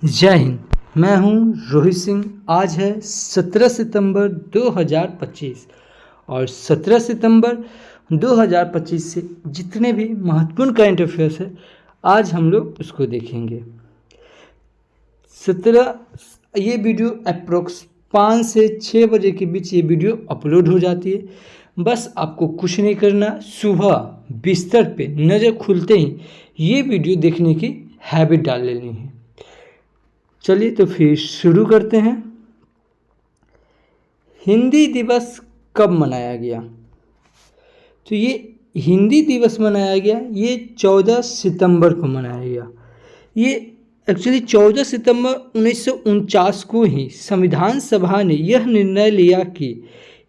जय हिंद। मैं हूं रोहित सिंह। आज है 17 सितंबर 2025 और 17 सितंबर 2025 से जितने भी महत्वपूर्ण करंट अफेयर्स है आज हम लोग उसको देखेंगे। 17 ये वीडियो अप्रोक्स 5 से 6 बजे के बीच ये वीडियो अपलोड हो जाती है। बस आपको कुछ नहीं करना, सुबह बिस्तर पे नज़र खुलते ही ये वीडियो देखने की हैबिट डाल लेनी है। चलिए तो फिर शुरू करते हैं। हिंदी दिवस कब मनाया गया? तो ये हिंदी दिवस मनाया गया, ये 14 सितंबर को मनाया गया। ये एक्चुअली 14 सितंबर 1949 को ही संविधान सभा ने यह निर्णय लिया कि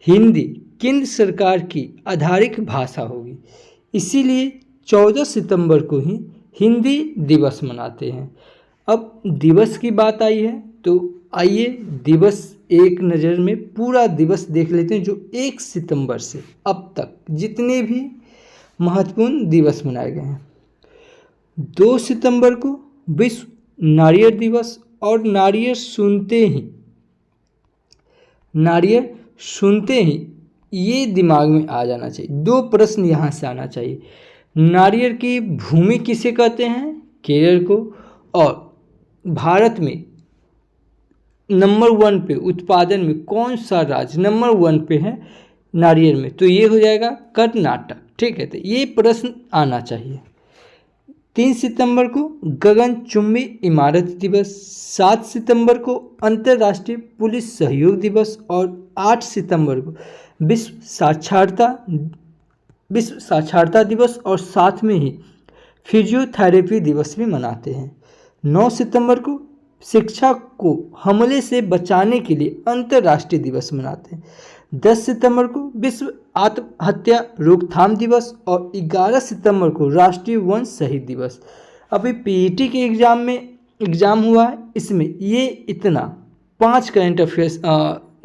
हिंदी केंद्र सरकार की आधारिक भाषा होगी, इसीलिए 14 सितंबर को ही हिंदी दिवस मनाते हैं। अब दिवस की बात आई है तो आइए दिवस एक नज़र में पूरा दिवस देख लेते हैं जो 1 सितंबर से अब तक जितने भी महत्वपूर्ण दिवस मनाए गए हैं। 2 सितंबर को विश्व नारियल दिवस, और नारियल सुनते ही ये दिमाग में आ जाना चाहिए, 2 प्रश्न यहाँ से आना चाहिए। नारियल की भूमि किसे कहते हैं? केरल को। और भारत में नंबर 1 पे उत्पादन में कौन सा राज्य नंबर 1 पे है नारियल में? तो ये हो जाएगा कर्नाटक। ठीक है, तो ये प्रश्न आना चाहिए। 3 सितंबर को गगनचुंबी इमारत दिवस, 7 सितंबर को अंतर्राष्ट्रीय पुलिस सहयोग दिवस और 8 सितंबर को विश्व साक्षरता दिवस और साथ में ही फिजियोथेरेपी दिवस भी मनाते हैं। 9 सितंबर को शिक्षा को हमले से बचाने के लिए अंतर्राष्ट्रीय दिवस मनाते हैं। 10 सितंबर को विश्व आत्महत्या रोकथाम दिवस और 11 सितंबर को राष्ट्रीय वन शहीद दिवस। अभी पीईटी के एग्ज़ाम हुआ है, इसमें ये इतना 5 करंट अफेयर्स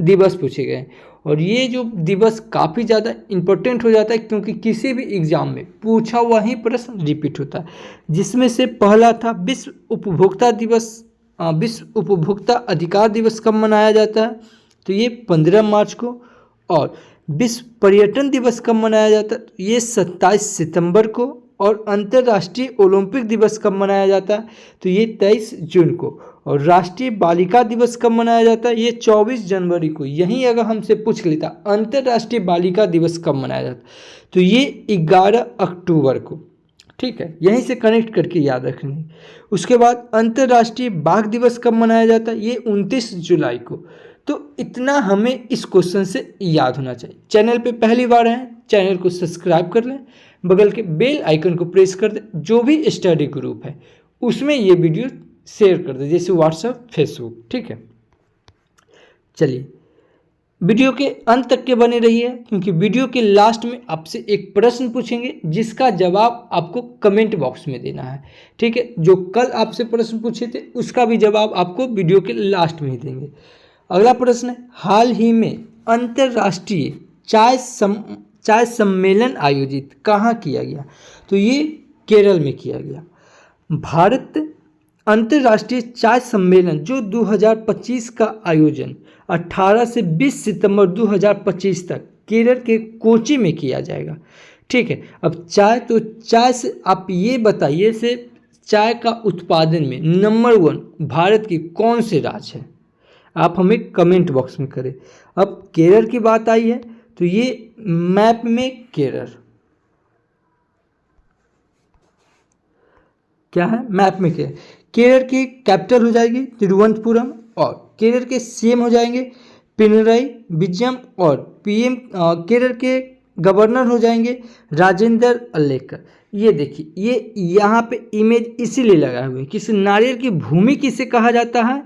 दिवस पूछे गए और ये जो दिवस काफ़ी ज़्यादा इम्पोर्टेंट हो जाता है क्योंकि किसी भी एग्ज़ाम में पूछा हुआ ही प्रश्न रिपीट होता है। जिसमें से पहला था विश्व उपभोक्ता अधिकार दिवस कब मनाया जाता है? तो ये 15 मार्च को। और विश्व पर्यटन दिवस कब मनाया जाता है? तो ये 27 सितंबर को। और अंतर्राष्ट्रीय ओलंपिक दिवस कब मनाया जाता है? तो ये 23 जून को। और राष्ट्रीय बालिका दिवस कब मनाया जाता है? ये 24 जनवरी को। यहीं अगर हमसे पूछ लेता अंतर्राष्ट्रीय बालिका दिवस कब मनाया जाता है तो ये 11 अक्टूबर को। ठीक है, यहीं से कनेक्ट करके याद रखनी। उसके बाद अंतर्राष्ट्रीय बाघ दिवस कब मनाया जाता है? ये 29 जुलाई को। तो इतना हमें इस क्वेश्चन से याद होना चाहिए। चैनल पे पहली बार हैं, चैनल को सब्सक्राइब कर लें, बगल के बेल आइकन को प्रेस कर दें। जो भी स्टडी ग्रुप है उसमें ये वीडियो शेयर कर दें, जैसे व्हाट्सएप, फेसबुक। ठीक है, चलिए वीडियो के अंत तक के बने रहिए क्योंकि वीडियो के लास्ट में आपसे एक प्रश्न पूछेंगे जिसका जवाब आपको कमेंट बॉक्स में देना है। ठीक है, जो कल आपसे प्रश्न पूछे थे उसका भी जवाब आपको वीडियो के लास्ट में ही देंगे। अगला प्रश्न है, हाल ही में अंतर्राष्ट्रीय चाय सम्मेलन आयोजित कहाँ किया गया? तो ये केरल में किया गया। भारत अंतर्राष्ट्रीय चाय सम्मेलन जो 2025 का आयोजन 18 से 20 सितंबर 2025 तक केरल के कोची में किया जाएगा। ठीक है, अब चाय से आप ये बताइए से चाय का उत्पादन में नंबर 1 भारत की कौन से राज्य है? आप हमें कमेंट बॉक्स में करें। अब केरल की बात आई है तो ये मैप में केरल क्या है? मैप में केरल की कैपिटल हो जाएगी तिरुवनंतपुरम और केरल के सीएम हो जाएंगे पिनराई विजयम और पीएम केरल के गवर्नर हो जाएंगे राजेंद्र अलेकर। ये देखिए, ये यहाँ पे इमेज इसीलिए लगाए हुए हैं कि नारियल की भूमि किसे कहा जाता है?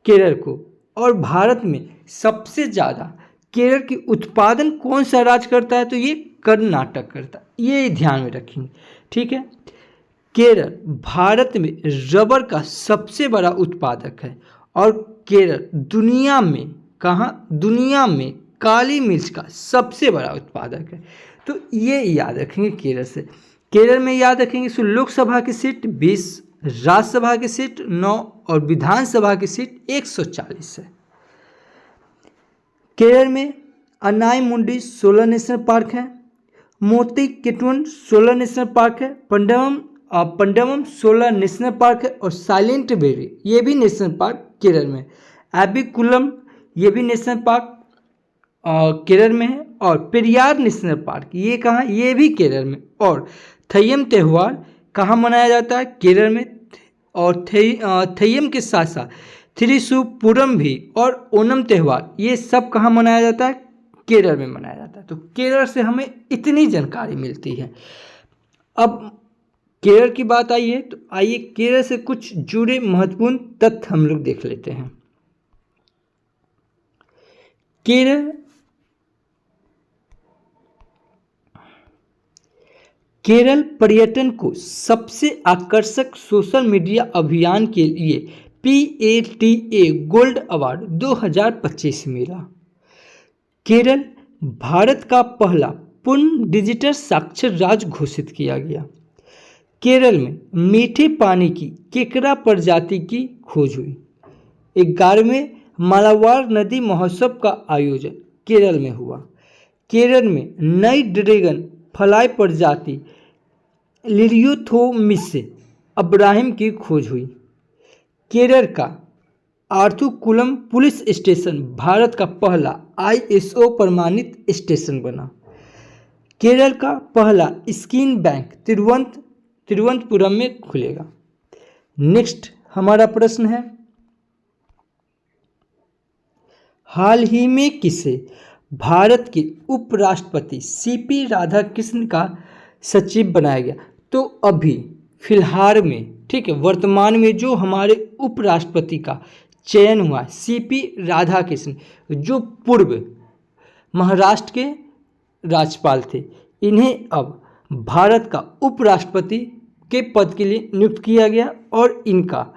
केरल को। और भारत में सबसे ज़्यादा केरल की उत्पादन कौन सा राज्य करता है? तो ये कर्नाटक करता है, ये ध्यान में रखेंगे। ठीक है, केरल भारत में रबर का सबसे बड़ा उत्पादक है और केरल दुनिया में काली मिर्च का सबसे बड़ा उत्पादक है। तो ये याद रखेंगे केरल से। केरल में याद रखेंगे लोकसभा की सीट 20 राज्यसभा की सीट 9 और विधानसभा की सीट 140 है। केरल में अन्नाई मुंडी 16 नेशनल पार्क है, मोती किटवन 16 नेशनल पार्क है, पंडवम 16 नेशनल पार्क है और साइलेंट वेली ये भी नेशनल पार्क केरल में। एबिकुलम ये भी नेशनल पार्क केरल में है और पेरियार नेशनल पार्क ये कहाँ, ये भी केरल में। और थय्यम त्यौहार कहाँ मनाया जाता है, केरल में। और थय्यम के साथ साथ थ्रिशुपुरम भी और ओणम त्यौहार ये सब कहाँ मनाया जाता है, केरल में मनाया जाता है। तो केरल से हमें इतनी जानकारी मिलती है। अब केरल की बात आई है तो आइए केरल से कुछ जुड़े महत्वपूर्ण तथ्य हम लोग देख लेते हैं। केरल पर्यटन को सबसे आकर्षक सोशल मीडिया अभियान के लिए PATA गोल्ड अवार्ड 2025 मिला। केरल भारत का पहला पूर्ण डिजिटल साक्षर राज्य घोषित किया गया। केरल में मीठे पानी की केकड़ा प्रजाति की खोज हुई। 11वें मालाबार नदी महोत्सव का आयोजन केरल में हुआ। केरल में नई ड्रैगन फ्लाई प्रजाति लिरियोथोमिस अब्राहिम की खोज हुई। केरल का आर्थुकुलम पुलिस स्टेशन भारत का पहला ISO प्रमाणित स्टेशन बना। केरल का पहला स्किन बैंक तिरुवनंतपुरम में खुलेगा। नेक्स्ट हमारा प्रश्न है, हाल ही में किसे भारत के उपराष्ट्रपति CP राधाकृष्णन का सचिव बनाया गया? तो अभी फिलहाल में, ठीक है, वर्तमान में जो हमारे उपराष्ट्रपति का चयन हुआ है CP राधाकृष्णन, जो पूर्व महाराष्ट्र के राज्यपाल थे, इन्हें अब भारत का उपराष्ट्रपति के पद के लिए नियुक्त किया गया। और इनका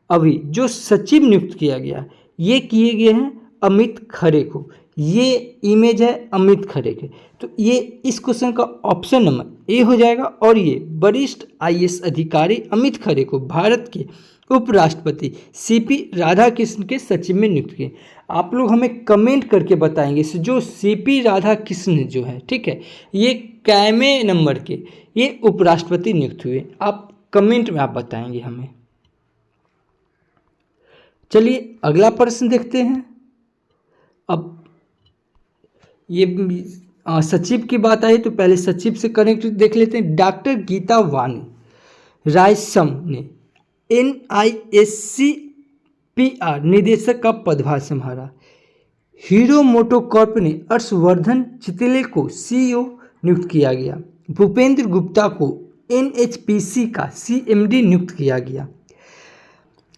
अभी जो सचिव नियुक्त किया गया ये किए गए हैं अमित खरे को। ये इमेज है अमित खरे के। तो ये इस क्वेश्चन का ऑप्शन नंबर ए हो जाएगा। और ये वरिष्ठ IAS अधिकारी अमित खरे को भारत के उपराष्ट्रपति CP राधाकृष्णन के सचिव में नियुक्त किए। आप लोग हमें कमेंट करके बताएंगे जो CP राधाकृष्णन जो है, ठीक है, ये कैमे नंबर के ये उपराष्ट्रपति नियुक्त हुए, आप कमेंट में आप बताएंगे हमें। चलिए अगला प्रश्न देखते हैं। अब ये सचिव की बात आई तो पहले सचिव से कनेक्ट देख लेते हैं। डॉक्टर गीता वानी रायसम ने NISCPR निदेशक का पदभार संभाला। हीरो मोटोकॉर्प ने हर्षवर्धन चितले को CEO नियुक्त किया गया। भूपेंद्र गुप्ता को NHPC का CMD नियुक्त किया गया।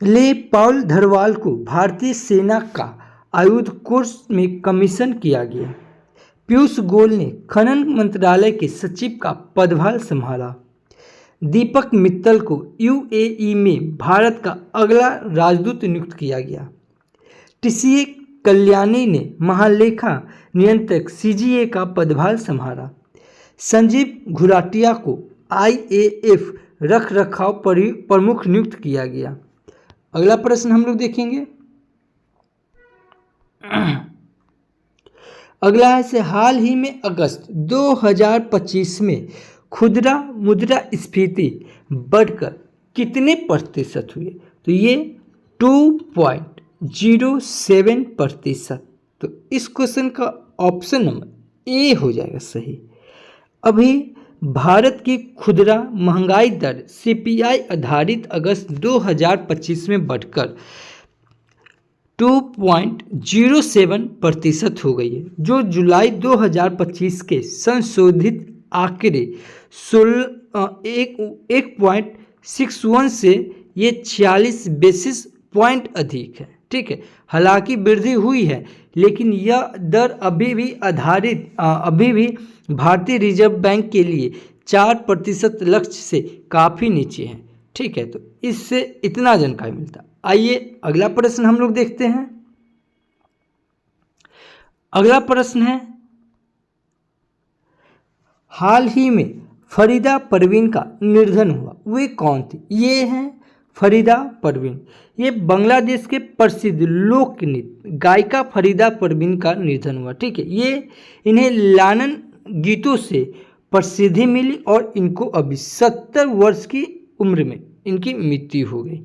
ले पॉल धरवाल को भारतीय सेना का आयुध कोर्स में कमीशन किया गया। पीयूष गोयल ने खनन मंत्रालय के सचिव का पदभार संभाला। दीपक मित्तल को UAE में भारत का अगला राजदूत नियुक्त किया गया। TCA कल्याणी ने महालेखा नियंत्रक CGA का पदभार संभाला। संजीव घुराटिया को IAF रख रखाव प्रमुख नियुक्त किया गया। अगला प्रश्न हम लोग देखेंगे। अगला है से हाल ही में अगस्त 2025 में खुदरा मुद्रास्फीति बढ़कर कितने प्रतिशत हुए? तो ये 2.07%। तो इस क्वेश्चन का ऑप्शन नंबर ए हो जाएगा सही। अभी भारत की खुदरा महंगाई दर CPI आधारित अगस्त 2025 में बढ़कर 2.07% हो गई है, जो जुलाई 2025 के संशोधित आंकड़े 1.61 से ये 46 बेसिस पॉइंट अधिक है। ठीक है, हालांकि वृद्धि हुई है लेकिन यह दर अभी भी भारतीय रिजर्व बैंक के लिए 4% लक्ष्य से काफ़ी नीचे है। ठीक है, तो इससे इतना जानकारी मिलता। आइए अगला प्रश्न हम लोग देखते हैं। अगला प्रश्न है, हाल ही में फरीदा परवीन का निधन हुआ, वे कौन थी? ये हैं फरीदा परवीन, ये बांग्लादेश के प्रसिद्ध लोक नृत्य गायिका फरीदा परवीन का निधन हुआ। ठीक है, ये इन्हें लालन गीतों से प्रसिद्धि मिली और इनको अभी 70 वर्ष की उम्र में इनकी मृत्यु हो गई।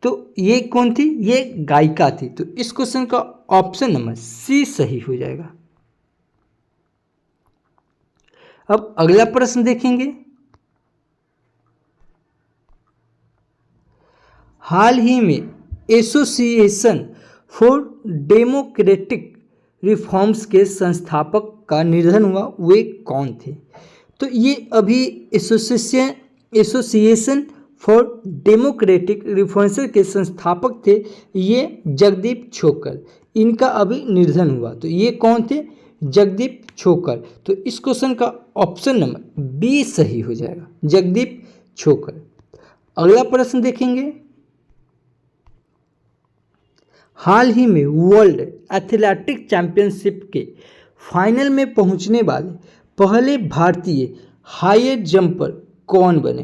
तो ये कौन थी? ये गायिका थी। तो इस क्वेश्चन का ऑप्शन नंबर सी सही हो जाएगा। अब अगला प्रश्न देखेंगे। हाल ही में एसोसिएशन फॉर डेमोक्रेटिक रिफॉर्म्स के संस्थापक का निधन हुआ, वे कौन थे? तो ये अभी एसोसिएशन फॉर डेमोक्रेटिक रिफॉर्म्स के संस्थापक थे, ये जगदीप छोकर, इनका अभी निधन हुआ। तो ये कौन थे? जगदीप छोकर। तो इस क्वेश्चन का ऑप्शन नंबर बी सही हो जाएगा, जगदीप छोकर। अगला प्रश्न देखेंगे। हाल ही में वर्ल्ड एथलेटिक चैंपियनशिप के फाइनल में पहुंचने वाले पहले भारतीय हाई जंपर कौन बने?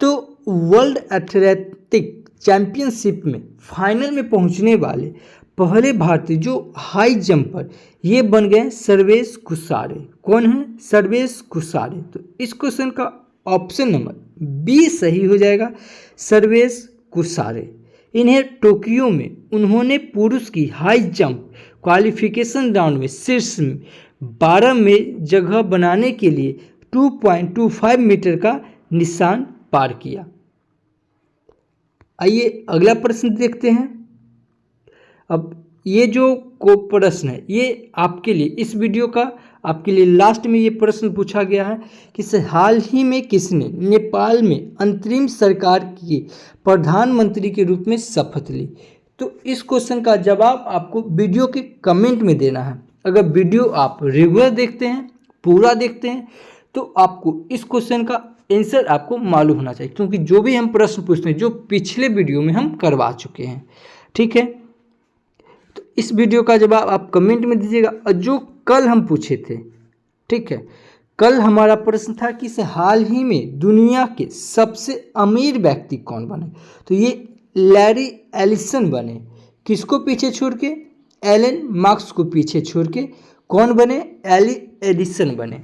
तो वर्ल्ड एथलेटिक चैंपियनशिप में फाइनल में पहुंचने वाले पहले भारतीय जो हाई जंपर ये बन गए सर्वेश कुसारे। कौन है? सर्वेश कुसारे। तो इस क्वेश्चन का ऑप्शन नंबर बी सही हो जाएगा, सर्वेश कुसारे। इन्हें टोक्यो में उन्होंने पुरुष की हाई जंप क्वालिफिकेशन राउंड में शीर्ष में 12 में जगह बनाने के लिए 2.25 मीटर का निशान पार किया। आइए अगला प्रश्न देखते हैं। अब ये जो प्रश्न है ये आपके लिए, इस वीडियो का आपके लिए लास्ट में ये प्रश्न पूछा गया है कि हाल ही में किसने नेपाल में अंतरिम सरकार की प्रधानमंत्री के रूप में शपथ ली? तो इस क्वेश्चन का जवाब आपको वीडियो के कमेंट में देना है। अगर वीडियो आप रेगुलर देखते हैं, पूरा देखते हैं, तो आपको इस क्वेश्चन का आंसर आपको मालूम होना चाहिए, क्योंकि जो भी हम प्रश्न पूछते हैं जो पिछले वीडियो में हम करवा चुके हैं। ठीक है, तो इस वीडियो का जवाब आप कमेंट में दीजिएगा। और जो कल हम पूछे थे, ठीक है, कल हमारा प्रश्न था कि हाल ही में दुनिया के सबसे अमीर व्यक्ति कौन बने? तो ये लैरी एलिसन बने। किसको पीछे छोड़ के? एलन मार्क्स को पीछे छोड़ के कौन बने? एडिसन बने।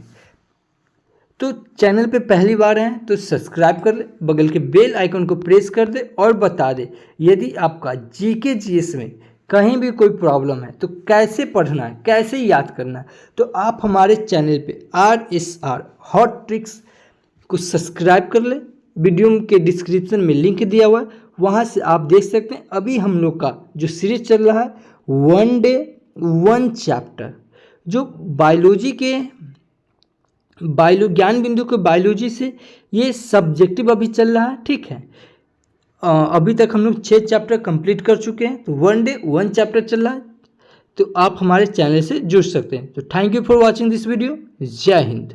तो चैनल पे पहली बार हैं तो सब्सक्राइब कर ले, बगल के बेल आइकन को प्रेस कर दे और बता दे यदि आपका जीके जीएस में कहीं भी कोई प्रॉब्लम है तो कैसे पढ़ना है, कैसे याद करना है, तो आप हमारे चैनल पे RSR हॉट ट्रिक्स को सब्सक्राइब कर ले। वीडियो के डिस्क्रिप्शन में लिंक दिया हुआ है, वहाँ से आप देख सकते हैं। अभी हम लोग का जो सीरीज चल रहा है 1 डे 1 चैप्टर, जो बायोलॉजी के ज्ञान बिंदु के बायोलॉजी से ये सब्जेक्टिव अभी चल रहा है। ठीक है, अभी तक हम लोग 6 चैप्टर कंप्लीट कर चुके हैं। तो 1 डे 1 चैप्टर चल रहा है, तो आप हमारे चैनल से जुड़ सकते हैं। तो thank you for watching this video. जय हिंद।